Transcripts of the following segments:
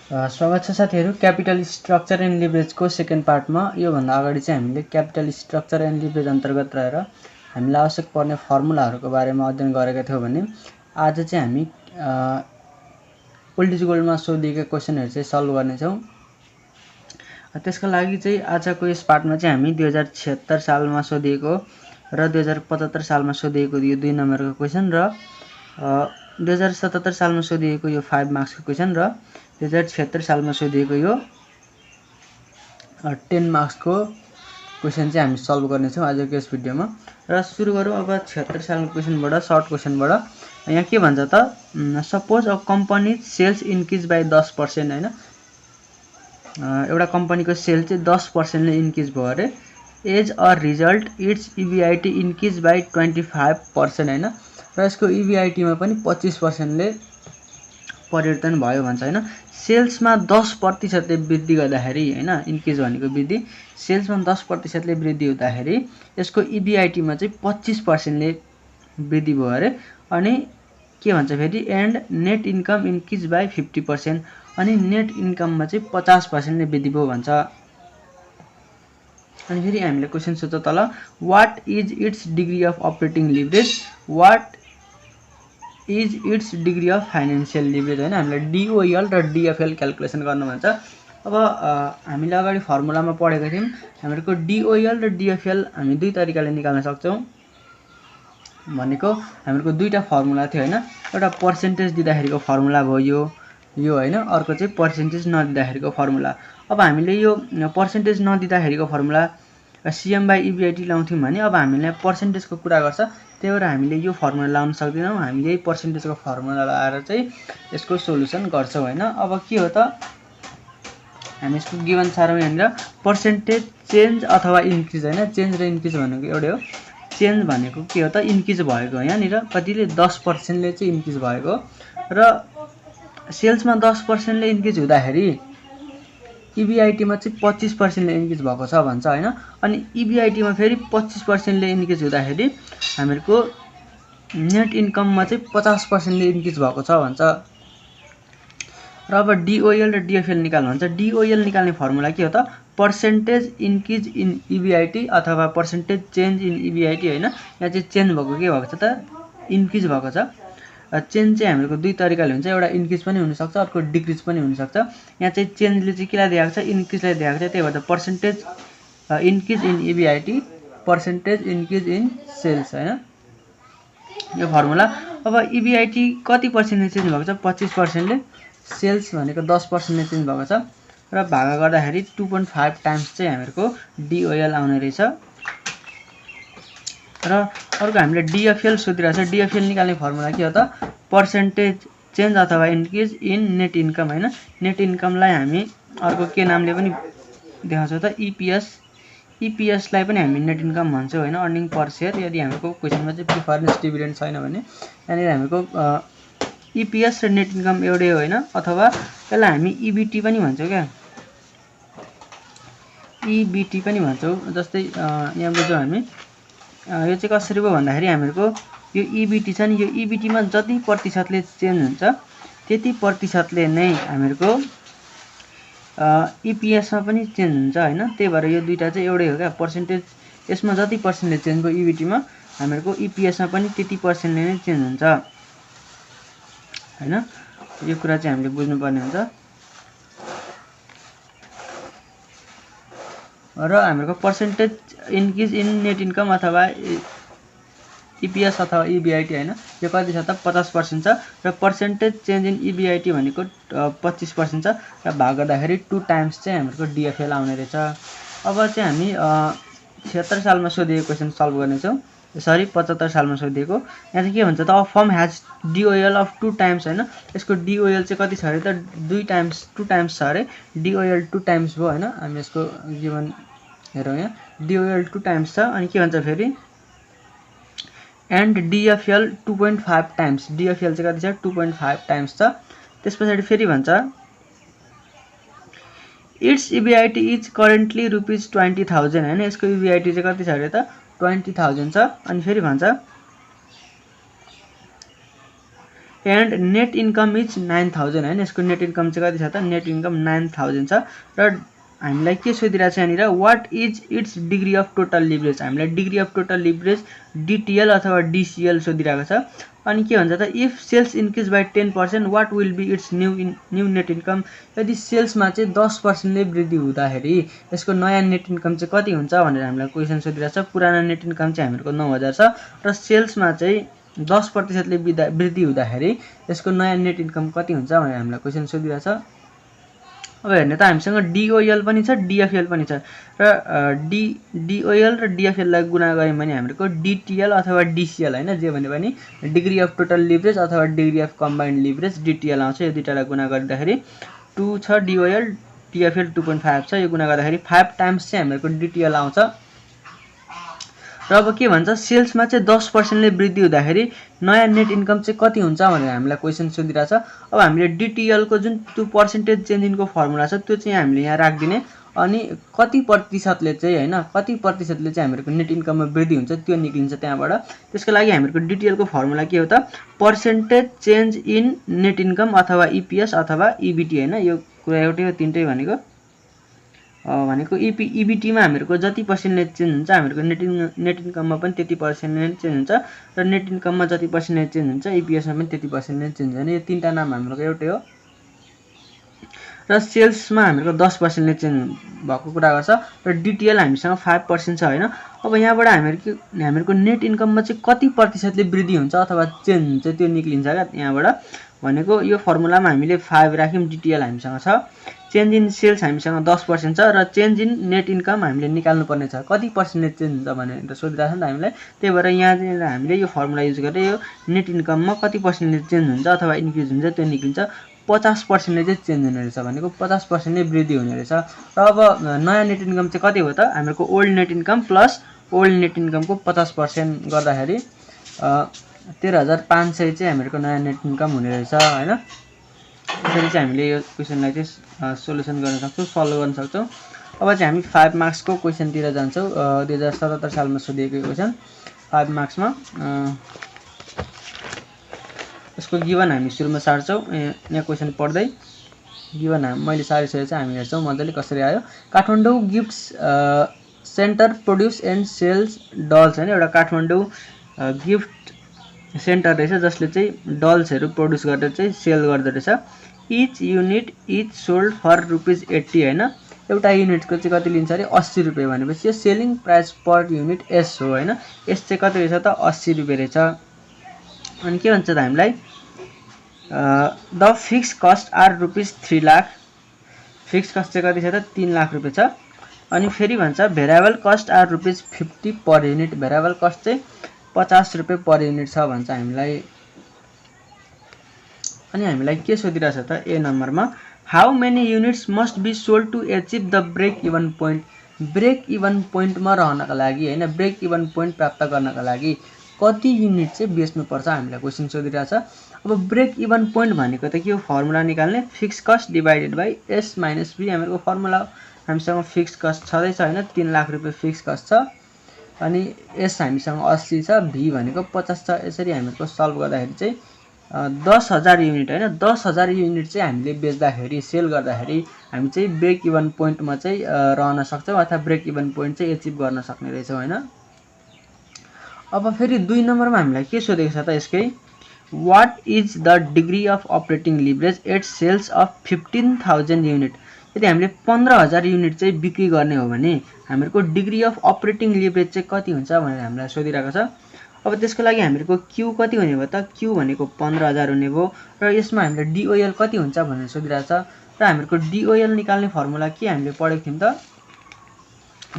स्वागत छ साथीहरु। क्यापिटल स्ट्रक्चर एन्ड लिभरेजको सेकेन्ड पार्टमा यो भन्दा अगाडि चाहिँ हामीले क्यापिटल स्ट्रक्चर एन्ड लिभरेज अन्तर्गत रहेर हामीलाई आवश्यक पर्ने फर्मुलाहरुको बारेमा अध्ययन गरेका थियौं भने आज चाहिँ हामी ओल्ड इज गोल्डमा सोधिएका क्वेशनहरु चाहिँ सल्भ गर्ने छौं। त्यसका लागि चाहिँ आजको यस पार्टमा चाहिँ हामी 2076 सालमा सोधिएको र 2075 सालमा सोधिएको यो 2 नम्बरको क्वेशन र 2077 सालमा सोधिएको यो 5 मार्क्सको क्वेशन र 2076 सालमा सोधिएको यो 10 मार्क्सको क्वेशन चाहिँ हामी सल्भ गर्ने छौं आजको यस भिडियोमा। र सुरु गरौँ अब 76 सालको क्वेशनबाट, सर्ट क्वेशनबाट। यहाँ के भन्छ त, suppose a company sales increase by 10% हैन। एउटा कम्पनीको सेल चाहिँ 10% ले इन्क्रिज भयो अरे। As a result its EBIT increase by 25% हैन। र यसको EBIT मा पनि 25% ले परिवर्तन भयो भन्छ हैन। सेल्समा 10% ले वृद्धि गर्दाखेरि हैन, इन्क्रिज भनेको वृद्धि, सेल्समा 10% ले वृद्धि हुँदाखेरि यसको EBIT मा चाहिँ 25% ले वृद्धि भयो अरे। अनि के भन्छ फेरि, and net income increase by 50%, अनि नेट इन्कममा चाहिँ 50% ले वृद्धि भयो भन्छ। अनि फेरि हामीले क्वेशन सोध्छ तल, what is its degree of operating leverage, what is its degree of financial leverage हैन। हामीले DOL र DFL क्याल्कुलेसन गर्नु भन्छ। अब हामीले अगाडि फर्मुलामा पढेको थियौं, हामीहरुको DOL र DFL हामी दुई तरिकाले निकाल्न सक्छौं। भनेको हामीहरुको दुईटा फर्मुला थियो हैन। एउटा पर्सेन्टेज दिँदाखेरिको फर्मुला भयो यो हैन, अर्को चाहिँ पर्सेन्टेज नदिँदाखेरिको फर्मुला। अब हामीले यो पर्सेन्टेज नदिँदाखेरिको फर्मुला CM/EBIT लाउँथ्यौं भने अब हामीले पर्सेन्टेजको कुरा गर्छ, त्यही भएर हामीले यो फर्मुला लाउन सक्दैनौं। हामीले यही पर्सेन्टेजको फर्मुला लाएर चाहिँ यसको सोलुसन गर्छौं हैन। अब के हो त, हामी यसको गिवन सारौँ। यहाँनिर पर्सेन्टेज चेन्ज अथवा इन्क्रिज हैन। चेन्ज र इन्क्रिज भनेको एउटै हो। चेन्ज भनेको के हो त, इन्क्रिज भएको। यहाँनिर कतिले 10% ले चाहिँ इन्क्रिज भएको र सेल्समा 10% ले इन्क्रिज हुँदाखेरि EBIT मा चाहिँ 25% ले इन्क्रिज भएको छ भन्छ हैन। अनि EBIT मा फेरि 25% ले इन्क्रिज हुँदाखेरि हामीहरुको नेट इन्कममा चाहिँ 50% ले इन्क्रिज भएको छ भन्छ। र अब DOL र DFL निकाल्नु भन्छ। DOL निकाल्ने फर्मुला के हो त, पर्सेन्टेज इन्क्रिज इन EBIT अथवा पर्सेन्टेज चेन्ज इन EBIT हैन। यहाँ चाहिँ चेन्ज भएको के भएको छ त, इन्क्रिज भएको छ। चेन्ज चाहिँ हामीहरुको दुई तरिकाले हुन्छ, एउटा इन्क्रिज पनि हुन सक्छ, अर्को डिक्रिज पनि हुन सक्छ। यहाँ चाहिँ चेन्जले चाहिँ केलाई दिएको छ, इन्क्रिजलाई दिएको छ। त्यही भएर percentage increase in EBIT, percentage increase in sales हैन, यो फर्मुला। अब EBIT कति पर्सेन्ट ले चेन्ज भएको छ, 25% ले। सेल्स भनेको 10% ले चेन्ज भएको छ र भागा गर्दाखेरि 2.5 टाइम्स चाहिँ हामीहरुको DOL आउने रहेछ। र अर्को हामीले DFL सोधिरहेछ। DFL निकाल्ने फर्मुला के हो त, पर्सेन्टेज चेन्ज अथवा इन्क्रिज इन नेट इन्कम हैन। नेट इन्कमलाई हामी अर्को के नामले पनि देखाउँछौं त, EPS लाई पनि हामी नेट इन्कम भन्छौं हैन, अर्निङ पर शेयर। यदि हामीको क्वेशनमा चाहिँ प्रिफरेन्स डिभिडेन्ड छैन भने यहाँनिर हामीको EPS र नेट इन्कम एउटै हो हैन। अथवा यसलाई हामी EBT पनि भन्छौं क्या, EBT पनि भन्छौं। जस्तै यहाँ बुझौं हामी, यो चाहिँ कसरी भयो भन्दाखेरि हामीहरुको यो EBT छ नि, यो EBT मा जति प्रतिशतले चेन्ज हुन्छ त्यति प्रतिशतले नै हामीहरुको EPS मा पनि चेन्ज हुन्छ हैन। त्यही भएर यो दुईटा चाहिँ एउटै हो क्या। पर्सेन्टेज यसमा जति पर्सेन्टले चेन्ज भयो EBT मा, हामीहरुको EPS मा पनि त्यति पर्सेन्टले नै चेन्ज हुन्छ हैन। यो कुरा चाहिँ हामीले बुझ्नु पर्ने हुन्छ। र हामीहरुको percentage increase in net income अथवा EPS अथवा EBIT हैन, यो कति छ त, 50% छ। र पर्सेन्टेज चेन्ज इन EBIT भनेको 25% छ। र भाग गर्दाखेरि 2 टाइम्स चाहिँ हामीहरुको DFL आउने रहेछ। अब चाहिँ हामी 76 सालमा सोधिएको क्वेशन सल्भ गर्ने छौं। सरी, 75 सालमा सोधिएको। यहाँ चाहिँ के भन्छ त, a firm has DOL of 2 times हैन। यसको DOL चाहिँ कति छ अरे त, 2 टाइम्स छ अरे। DOL 2 टाइम्स भयो हैन। हामी यसको गिवन हेरौँ यहाँ, DOL 2 टाइम्स छ। अनि के भन्छ फेरि, एन्ड DFL 2.5 टाइम्स। DFL चाहिँ कति छ, 2.5 टाइम्स छ। त्यसपछि फेरि भन्छ इट्स EBIT इज करेन्टली ₹20,000 हैन। यसको EBIT चाहिँ कति छ अरे त, 20,000 छ। अनि फेरि भन्छ एन्ड नेट इन्कम इज 9000 हैन। यसको नेट इन्कम चाहिँ कति छ त? नेट इन्कम 9000 छ र हामीलाई के सोधिरहेको छ यहाँनिर what is its degree of total leverage. हामीलाई degree of total leverage DTL अथवा डिसिएल सोधिरहेको छ। अनि के भन्छ त if sales increase by 10% what will be its new net income. यदि सेल्समा चाहिँ 10% ले वृद्धि हुँदाखेरि यसको नयाँ नेट इन्कम चाहिँ कति हुन्छ भनेर हामीलाई क्वेसन सोधिरहेको छ। पुरानो नेट इन्कम चाहिँ हामीहरूको 9000 छ र सेल्समा चाहिँ 10% ले वृद्धि हुँदाखेरि यसको नयाँ नेट इन्कम कति हुन्छ भनेर हामीलाई क्वेसन सोधिरहेको छ। अब हेर्ने त हामीसँग डिओएल पनि छ डिएफएल पनि छ र डिओएल र डिएफएल लाई गुणा गर्यौं भने हामीहरूको डिटिएल अथवा डिसिएल हैन जे भने पनि डिग्री अफ टोटल लिभरेज अथवा डिग्री अफ कम्बाइन्ड लिभरेज डिटिएल आउँछ। यो दुईटालाई गुणा गर्दाखेरि 2 छ डिओएल डिएफएल 2.5 छ। यो गुणा गर्दाखेरि 5 टाइम्स चाहिँ हामीहरूको डिटिएल आउँछ। र अब के भन्छ सेल्समा चाहिँ 10% ले वृद्धि हुँदाखेरि नयाँ नेट इन्कम चाहिँ कति हुन्छ भनेर हामीलाई क्वेसन सोधिरहेछ। अब हामीले डिटिएल को जुन त्यो पर्सेन्टेज चेन्ज इनको फर्मुला छ त्यो चाहिँ हामीले यहाँ राख्दिने अनि कति प्रतिशतले चाहिँ हैन कति प्रतिशतले चाहिँ हामीहरूको नेट इन्कममा वृद्धि हुन्छ त्यो निक्लिन्छ त्यहाँबाट। त्यसको लागि हामीहरूको डिटिएल को फर्मुला के हो त percentage change in net income अथवा इपीएस अथवा इबिटी हैन। यो कुरा एउटै हो तीनटै भनेको इबिटी मा हामीहरूको जति पर्सेन्टेज चेन्ज हुन्छ हामीहरूको नेट इन्कममा पनि त्यति पर्सेन्टेज चेन्ज हुन्छ र नेट इन्कममा जति पर्सेन्टेज चेन्ज हुन्छ इपीएस मा पनि त्यति पर्सेन्टेज चेन्ज हुन्छ। यो तीनटा नाम हाम्रो एउटै हो र सेल्समा हामीहरूको 10% ले चेन्ज भएको कुरा गर्छ र डिटिएल हामीसँग 5% छ हैन। अब यहाँबाट हामीहरूको नेट इन्कममा चाहिँ कति प्रतिशतले वृद्धि हुन्छ अथवा चेन्ज हुन्छ त्यो निक्लिन्छ क्या यहाँबाट भनेको यो फर्मुलामा हामीले 5 राख्यौं डिटिएल हामीसँग छ। चेन्ज इन सेल्स हामीसँग 10% छ र चेन्ज इन नेट इन्कम हामीले निकाल्नु पर्ने छ कति पर्सेन्टेज चेन्ज हुन्छ भनेर सोधिरहेछ नि त हामीलाई। त्यही भएर यहाँ चाहिँ हामीले यो फर्मुला युज गरेर यो नेट इन्कममा कति पर्सेन्टेज चेन्ज हुन्छ अथवा इन्क्रिज हुन्छ त्यो निक्लिन्छ। 50% ले चाहिँ चेन्ज हुने रहेछ भनेको 50% ले वृद्धि हुने रहेछ। र अब नयाँ नेट इन्कम चाहिँ कति हो त हामीहरूको old net income plus old net इन्कमको 50% गर्दाखेरि 13500 चाहिँ हामीहरूको नयाँ नेट इन्कम हुने रहेछ हैन। त्यसरी चाहिँ हामीले यो क्वेशनलाई चाहिँ सोलुसन गर्न सक्छौं सल्भ गर्न सक्छौं। अब चाहिँ हामी 5 मार्क्स को क्वेशन तिर जान्छौं। 2077 सालमा सोधिएको क्वेशन 5 मार्क्स मा यसको गिवन हामी सुरुमा सार्छौं। यहाँ क्वेशन पढ्दै गिवन मैले सारिसकेपछि हामी हेर्छौं मजाले कसरी आयो। Kathmandu gifts centre produce and sells dolls हैन। एउटा काठमाडौँ गिफ्ट सेन्टर रहेछ जसले चाहिँ डल्सहरु प्रोड्युस गरेर चाहिँ सेल गर्दै रहेछ। Each unit each sold for ₹80 हैन। एउटा युनिटको चाहिँ कति लिन्छ अरे 80 रुपैयाँ भनेपछि यो selling price per unit S हो हैन। एस चाहिँ कति रहेछ त 80 रुपैयाँ रहेछ। अनि के भन्छ त हामीलाई the fixed cost are ₹3 lakh. Fixed cost चाहिँ कति छ त 3 लाख रुपैयाँ छ। अनि फेरि भन्छ variable cost are ₹50 per unit. Variable cost चाहिँ 50 रुपैयाँ पर युनिट छ भन्छ हामीलाई। अनि हामीलाई के सोधिरहेछ त ए नम्बरमा how many units must be sold to achieve the break even point. Break even पोइन्टमा रहनका लागि हैन ब्रेक इभन पोइन्ट प्राप्त गर्नका लागि कति युनिट चाहिँ बेच्नु पर्छ हामीलाई क्वेशन सोधिरहेछ। अब ब्रेक इभन पोइन्ट भनेको त के हो फर्मुला निकाल्ने fixed cost divided by S minus B. हामीहरूको फर्मुला हामीसँग फिक्स कस्ट छदैछ हैन 3 लाख रुपैयाँ फिक्स कस्ट छ अनि एस हामीसँग 80 छ भी भनेको 50 छ। यसरी हामीहरूको सल्भ गर्दाखेरि चाहिँ 10000 युनिट हैन 10000 युनिट चाहिँ हामीले बेच्दाखेरि सेल गर्दाखेरि हामी चाहिँ ब्रेक इभन पोइन्टमा चाहिँ रहन सक्छौं अथवा ब्रेक इभन पोइन्ट चाहिँ अचिभ गर्न सक्ने रहेछौं हैन। अब फेरि 2 नम्बरमा हामीलाई के सोधेको छ त यसकै what is the degree of operating leverage at sales of 15000 unit. यदि हामीले 15000 युनिट चाहिँ बिक्री गर्ने हो भने हामीहरूको डिग्री अफ अपरेटिङ लिभरेज चाहिँ कति हुन्छ भनेर हामीलाई सोधिरहेको छ। अब त्यसको लागि हामीहरूको क्यू कति हुने भयो त क्यू भनेको 15000 हुने भयो र यसमा हामीले डिओएल कति हुन्छ भनेर सोधिरहेको छ। र हामीहरूको डिओएल निकाल्ने फर्मुला के हामीले पढेको थियौं त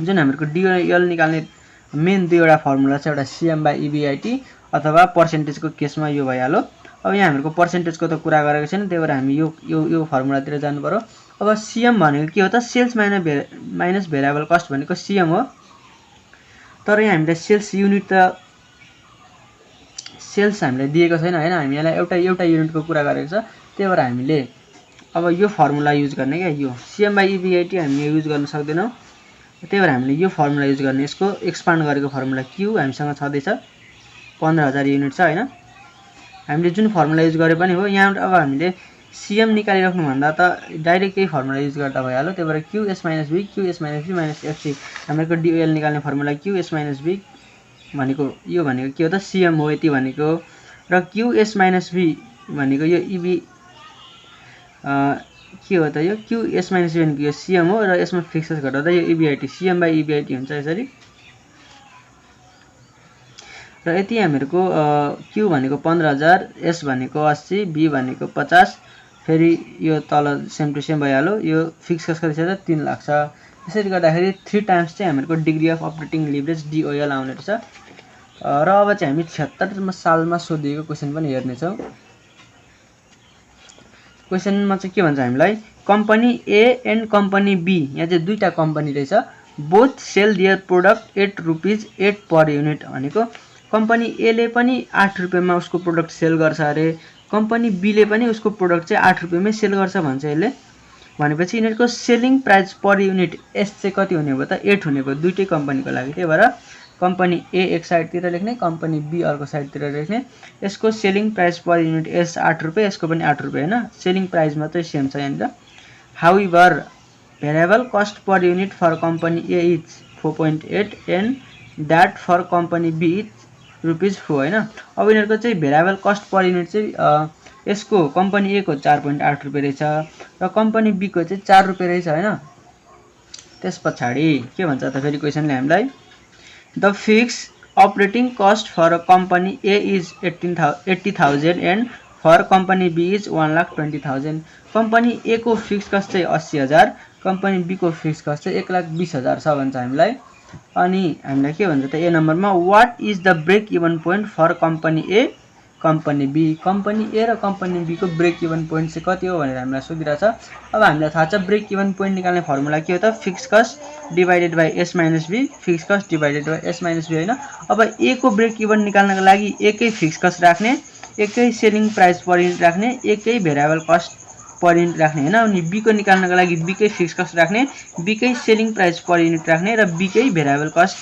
जुन हामीहरूको डिओएल निकाल्ने मेन दुईवटा फर्मुला छ एउटा सीएम बाइ ईबीआईटी अथवा पर्सेन्टेजको केसमा यो भइहाल्यो। अब यहाँ हामीहरूको पर्सेन्टेजको त कुरा गरेको छैन त्यही भएर हामी यो फर्मुलातिर जानु पर्यो। अब सीएम भनेको के हो त सेल्स माइनस भेरिएबल कस्ट भनेको सीएम हो। तर यहाँ हामीले सेल्स युनिट त सेल्स हामीले दिएको छैन हैन हामी यहाँ एउटा युनिटको कुरा गरेको छ त्यही भएर हामीले अब यो फर्मुला युज गर्ने क्या यो सीएम बाइ ईबीआईटी हामी युज गर्न सक्दैनौं त्यही भएर हामीले यो फर्मुला युज गर्ने। यसको एक्सपान्ड गरेको फर्मुला क्यू हामीसँग छदैछ 15000 युनिट छ हैन। हामीले जुन फर्मुला युज गरे पनि हो। यहाँ अब हामीले सिएम निकालिराख्नु भन्दा त डाइरेक्ट यही फर्मुला युज गर्दा भइहाल्यो। त्यही भएर QS minus be minus FC हामीहरूको डिओएल निकाल्ने फर्मुला क्युएस माइनस बी भनेको यो भनेको के हो त सिएम हो यति भनेको, र क्युएस माइनस बी भनेको यो इबी के हो त यो क्युएस माइनस बी भनेको यो सिएम हो, र यसमा फिक्स कस्ट घटाउँदा यो इबिआइटी सिएम बाई इबिआइटी हुन्छ यसरी। र यति हामीहरूको क्यु भनेको 15,000, एस भनेको 80, बी भनेको 50, फेरि यो तल सेम टु सेम भइहाल्यो। यो फिक्स कस्ट कति छ त 3 लाख छ। यसरी गर्दाखेरि 3 टाइम्स चाहिँ हामीहरूको डिग्री अफ अपरेटिङ लिभरेज डिओएल आउने रहेछ। र अब चाहिँ हामी 76 सालमा सोधिएको क्वेसन पनि हेर्नेछौँ। क्वेसनमा चाहिँ के भन्छ हामीलाई, company A and company B, यहाँ चाहिँ दुईटा कम्पनी रहेछ, both sell their product ₹8 per unit भनेको कम्पनी एले पनि 8 रुपियाँमा उसको प्रोडक्ट सेल गर्छ अरे, कम्पनी बीले पनि उसको प्रोडक्ट चाहिँ 8 रुपियाँमै सेल गर्छ भन्छ यसले। भनेपछि यिनीहरूको selling price per unit S चाहिँ कति हुने भयो त 8 हुने भयो दुईटै कम्पनीको लागि। त्यही भएर कम्पनी ए एक साइडतिर लेख्ने, कम्पनी बी अर्को साइडतिर लेख्ने। यसको selling price per unit S 8 रुपियाँ, यसको पनि 8 रुपियाँ होइन, सेलिङ प्राइस मात्रै सेम छ यहाँनिर। However variable cost per unit for company A is 4.8 and that for company B is ₹4 होइन। अब यिनीहरूको चाहिँ भेरिएबल कस्ट पर युनिट चाहिँ यसको कम्पनी ए को 4.8 रुपियाँ रहेछ र कम्पनी बी को चाहिँ 4 रुपियाँ रहेछ होइन। त्यस पछाडि के भन्छ त फेरि क्वेसनले हामीलाई, the fix operating cost for company A is 80,000 and for company B is 1,20,000। Company A को फिक्स कस्ट चाहिँ 80,000, कम्पनी बी को फिक्स कस्ट चाहिँ 1,20,000 छ भन्छ हामीलाई। अनि हामीलाई के भन्छ त ए नम्बरमा, what is the break even point for company A company B, company A र कम्पनी बी को ब्रेक इभन पोइन्ट चाहिँ कति हो भनेर हामीलाई सोधिरहेछ। अब हामीलाई थाहा छ ब्रेक इभन पोइन्ट निकाल्ने फर्मुला के हो त fixed cost divided by S minus B, fixed cost divided by S minus B होइन। अब ए को ब्रेक इभन निकाल्नको लागि एकै फिक्स कस्ट राख्ने, एकै सेलिङ प्राइस पर युनिट राख्ने, एकै भेरिएबल कस्ट पर युनिट राख्ने होइन। अनि बी को निकाल्नको लागि बीकै फिक्स कस्ट राख्ने, बीकै सेलिङ प्राइस पर युनिट राख्ने र बीकै भेरिएबल कस्ट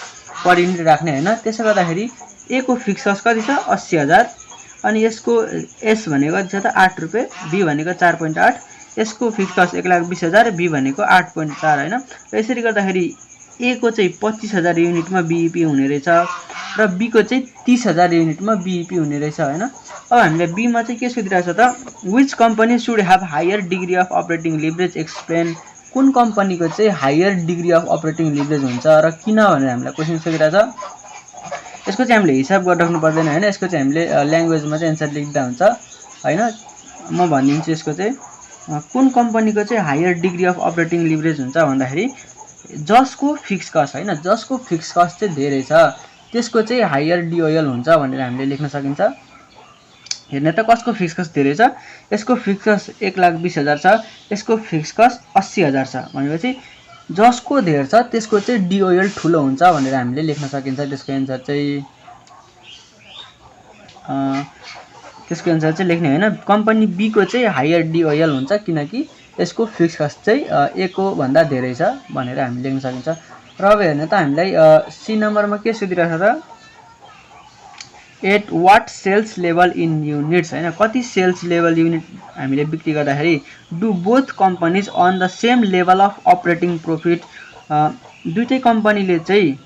पर युनिट राख्ने होइन। त्यसो गर्दाखेरि ए को फिक्स कस्ट कति छ 80,000, अनि यसको एस भनेको कति छ त 8 रुपियाँ, बी भनेको 4.8, यसको फिक्स कस्ट 1,20,000, बी भनेको 8.4 होइन। र यसरी गर्दाखेरि ए को चाहिँ 25,000 युनिटमा बिइपी हुने रहेछ र बी को चाहिँ 30,000 युनिटमा बिइपी हुने रहेछ होइन। अब हामीले बीमा चाहिँ के सोधिरहेछ त, which company should have higher degree of operating leverage explain, कुन कम्पनीको चाहिँ higher degree of operating leverage हुन्छ र किन भनेर हामीलाई क्वेसन सोधिरहेछ। यसको चाहिँ हामीले हिसाब गरिराख्नु पर्दैन होइन, यसको चाहिँ हामीले ल्याङ्ग्वेजमा चाहिँ एन्सर लेख्दा हुन्छ होइन। म भनिदिन्छु यसको चाहिँ कुन कम्पनीको चाहिँ higher degree of operating leverage हुन्छ भन्दाखेरि जसको फिक्स कस्ट होइन, जसको फिक्स कस्ट चाहिँ धेरै छ त्यसको चाहिँ हायर डिओएल हुन्छ भनेर हामीले लेख्न सकिन्छ। हेर्ने त कसको फिक्स कस्ट धेरै छ, यसको फिक्स कस्ट 1,20,000 छ, यसको फिक्स कस्ट 80,000 छ भनेपछि जसको धेर छ त्यसको चाहिँ डिओएल ठुलो हुन्छ भनेर हामीले लेख्न सकिन्छ। त्यसको एन्सर चाहिँ लेख्ने होइन, कम्पनी बी को चाहिँ हायर डिओएल हुन्छ किनकि यसको फिक्स कस्ट चाहिँ ए को भन्दा धेरै छ भनेर हामीले लेख्न सकिन्छ। र अब हेर्ने त हामीलाई सी नम्बरमा के सोधिरहेको छ त, at what sales level in units होइन, कति सेल्स लेभल युनिट हामीले बिक्री गर्दाखेरि do both companies on the same level of operating profit, दुईटै कम्पनीले चाहिँ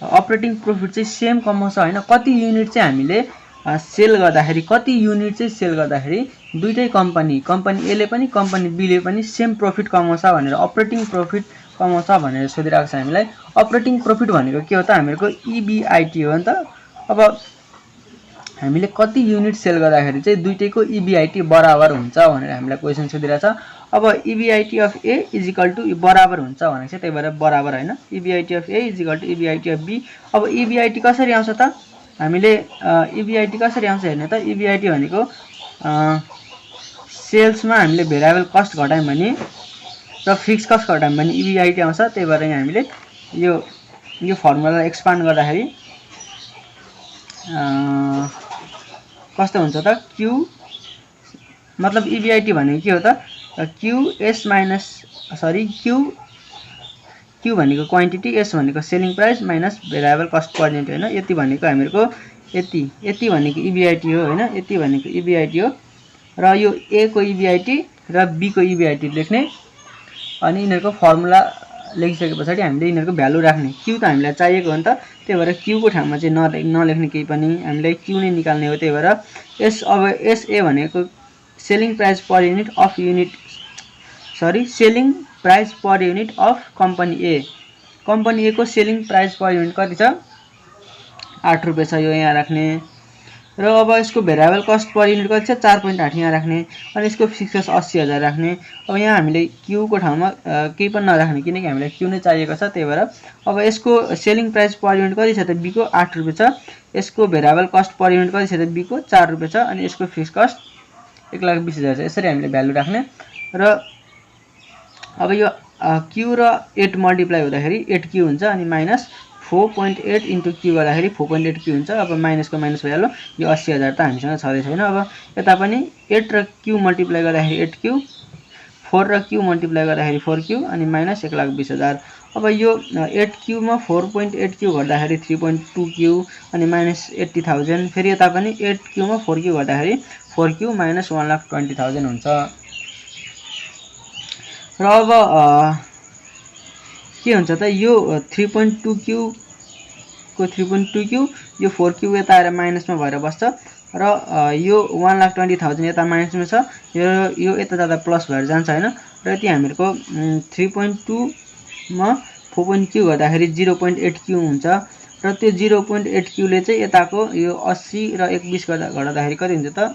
अपरेटिङ प्रफिट चाहिँ सेम कमाउँछ होइन। कति युनिट चाहिँ हामीले सेल गर्दाखेरि, कति युनिट चाहिँ सेल गर्दाखेरि दुईटै कम्पनी एले पनि कम्पनी बीले पनि सेम प्रफिट कमाउँछ भनेर अपरेटिङ प्रफिट कमाउँछ भनेर सोधिरहेको छ हामीलाई। अपरेटिङ प्रफिट भनेको के हो त हामीहरूको इबिआइटी हो नि त। अब हामीले कति युनिट सेल गर्दाखेरि चाहिँ दुईटैको इबिआइटी बराबर हुन्छ भनेर हामीलाई क्वेसन सोधिरहेछ। अब EBIT of A is equal to बराबर हुन्छ भनेको छ, त्यही भएर बराबर होइन, EBIT of A is equal to EBIT of B. अब इबिआइटी कसरी आउँछ त, हामीले इबिआइटी कसरी आउँछ हेर्ने त, इबिआइटी भनेको सेल्समा हामीले भेरिएबल कस्ट घटायौँ भने र फिक्स कस्ट घटायौँ भने इबिआइटी आउँछ। त्यही भएर यहाँ हामीले यो फर्मुला एक्सपान्ड गर्दाखेरि कस्तो हुन्छ त, क्यू मतलब इबिआइटी भनेको के हो त, क्युएस माइनस क्यू भनेको क्वान्टिटी, एस भनेको selling price minus variable cost per unit होइन। यति भनेको हामीहरूको यति भनेको इबिआइटी हो हैन, यति भनेको इबिआइटी हो र यो ए को इबिआइटी र बी को इबिआइटी लेख्ने अनि यिनीहरुको फर्मुला लेखिसकेपछि हामीले यिनीहरुको भ्यालु राख्ने। क्यू त हामीलाई चाहिएको हो नि त, त्यही भएर क्यू को ठाउँमा चाहिँ नलेख्ने केही पनि, हामीलाई क्यू नै निकाल्ने हो। त्यही भएर अब एसए भनेको selling price per unit of selling price per unit of company A. Company A को सेलिङ प्राइस पर युनिट कति छ? 8 रुपैयाँ छ, यो यहाँ राख्ने। र अब यसको भेरिएबल कस्ट पर युनिट कति छ? 4.8 यहाँ राख्ने। अनि यसको फिक्स कस्ट 80,000 राख्ने। अब यहाँ हामीले क्यू को ठाउँमा केही पनि नराख्ने किनकि हामीलाई क्यू नै चाहिएको छ। त्यही भएर अब यसको सेलिङ प्राइस पर युनिट कति छ त? बी को 8 रुपैयाँ छ। यसको भेरिएबल कस्ट पर युनिट कति छ त? बी को 4 रुपैयाँ छ। अनि यसको फिक्स कस्ट 1,20,000 छ। यसरी हामीले भ्यालु राख्ने। र अब यो क्यू र 8 मल्टिप्लाई हुँदाखेरि 8 क्यू हुन्छ अनि माइनस 4.8 इन्टु क्यू गर्दाखेरि 4.8 क्यू हुन्छ। अब माइनसको माइनस भइहाल्यो, यो 80,000 त हामीसँग छँदै छैन। अब यता पनि 8 र क्यू मल्टिप्लाई गर्दाखेरि 8 क्यू, 4 र क्यू मल्टिप्लाई गर्दाखेरि 4 क्यू अनि माइनस 1,20,000। अब यो 8 क्यूमा 4.8 क्यू गर्दाखेरि 3.2 क्यू अनि माइनस 80,000। फेरि यता पनि 8 क्यूमा 4 क्यू गर्दाखेरि 4 क्यू माइनस 1,20,000 हुन्छ। र अब के हुन्छ त? यो 3.2 क्यू को 3.2 क्यू, यो 4 क्यू यता आएर माइनसमा भएर बस्छ र यो 1,20,000 यता माइनसमा छ, यो यता जाँदा प्लस भएर जान्छ हैन। र यति हामीहरुको 3.2 मा 4 क्यू गर्दाखेरि 0.8 क्यू हुन्छ। र त्यो 0.8 क्यू ले चाहिँ यताको यो 80 र 21 गर्दाखेरि कति हुन्छ त?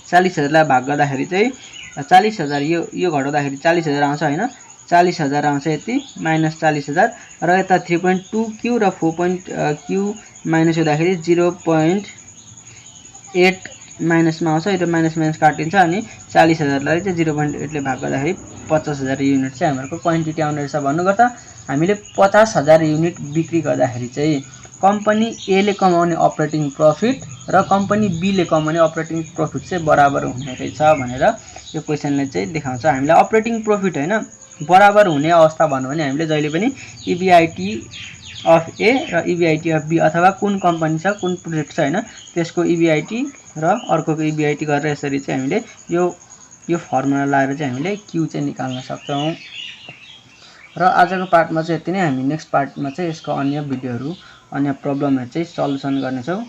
40,000 लाई भाग गर्दाखेरि चाहिँ 40,000, यो घटाउँदाखेरि 40,000 आउँछ हैन, 40,000 आउँछ यति माइनस 40,000। र यता 3.2 क्यू र 4 क्यू माइनस हुँदाखेरि 0.8 माइनसमा आउँछ, यो माइनस माइनस काटिन्छ अनि 40,000 लाई चाहिँ 0.8 ले भाग गर्दाखेरि 50,000 युनिट चाहिँ हाम्रो क्वान्टिटी आउने रहेछ। भन्नुपर्दा हामीले 50,000 युनिट बिक्री गर्दाखेरि चाहिँ कम्पनी ए ले कमाउने अपरेटिङ प्रफिट र कम्पनी बी ले कमाउने अपरेटिङ प्रफिट चाहिँ बराबर हुने रहेछ भनेर यो क्वेशनले चाहिँ देखाउँछ। हामीलाई अपरेटिङ प्रफिट हैन बराबर हुने अवस्था भन्नु भने हामीले जहिले पनि इबिआइटी अफ ए र इबिआइटी अफ बी अथवा कुन कम्पनी छ, कुन प्रोजेक्ट छ हैन, त्यसको इबिआइटी र अर्कोको इबिआइटी गरेर यसरी चाहिँ हामीले यो फर्मुला लगाएर चाहिँ हामीले क्यू चाहिँ निकाल्न सक्छौं। र आजको पार्टमा चाहिँ यति नै। हामी नेक्स्ट पार्टमा चाहिँ यसको अन्य भिडियोहरु, अन्य प्रब्लमहरु चाहिँ सल्युसन गर्नेछौं।